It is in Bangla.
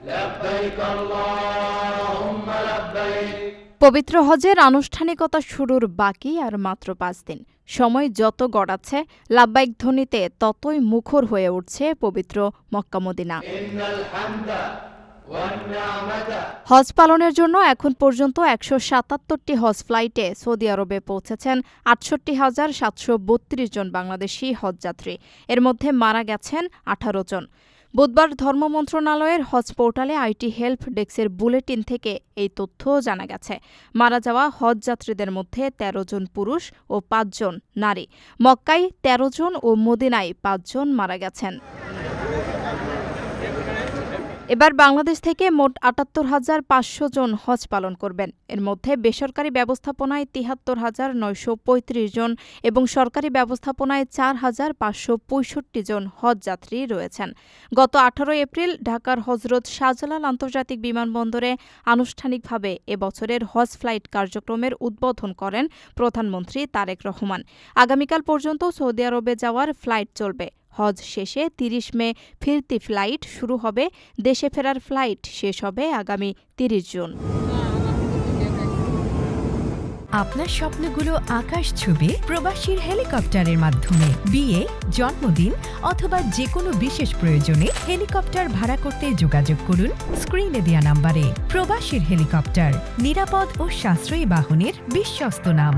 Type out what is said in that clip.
لبيك اللهم لبيك। পবিত্র হজের আনুষ্ঠানিকতা শুরুর বাকি আর মাত্র ৫ দিন। সময় যত গড়াচ্ছে, লাব্বাইক ধ্বনিতে ততই মুখর হয়ে উঠছে পবিত্র মক্কা মদিনা। হজ পালনের জন্য এখন পর্যন্ত ১৭৭টি হজ ফ্লাইটে সৌদি আরবে পৌঁছেছেন ৬৮,৭৩২ জন বাংলাদেশি হজযাত্রী। এর মধ্যে মারা গেছেন ১৮ জন। বুধবার ধর্ম মন্ত্রণালয়ের হজ পোর্টালে আইটি হেল্প ডেস্কের বুলেটিন থেকে এই তথ্য জানা গেছে। মারা যাওয়া হজযাত্রীদের মধ্যে ১৩ জন পুরুষ ও ৫ জন নারী। মক্কায় ১৩ জন ও মদিনায় ৫ জন মারা গেছেন। এবার বাংলাদেশ থেকে মোট ৭৮,৫০০ জন হজ পালন করবেন। এর মধ্যে বেসরকারি ব্যবস্থাপনায় ৭৩,৯৩৫ জন এবং সরকারি ব্যবস্থাপনায় ৪,৫৬৫ জন হজযাত্রী রয়েছেন। গত ১৮ এপ্রিল ঢাকার হজরত শাহজালাল আন্তর্জাতিক বিমানবন্দরে আনুষ্ঠানিকভাবে এবছরের হজ ফ্লাইট কার্যক্রমের উদ্বোধন করেন প্রধানমন্ত্রী তারেক রহমান। আগামীকাল পর্যন্ত সৌদি আরবে যাওয়ার ফ্লাইট চলবে। হজ শেষে ৩০ মে ফিরতি ফ্লাইট শুরু হবে। দেশে ফেরার ফ্লাইট শেষ হবে আগামী ৩০ জুন। আপনার স্বপ্নগুলো আকাশ ছুবে প্রবাসীর হেলিকপ্টারের মাধ্যমে। বিয়ে, জন্মদিন অথবা যে কোনো বিশেষ প্রয়োজনে হেলিকপ্টার ভাড়া করতে যোগাযোগ করুন স্ক্রিনে দেয়া নাম্বারে। প্রবাসীর হেলিকপ্টার, নিরাপদ ও সাশ্রয়ী বাহনের বিশ্বস্ত নাম।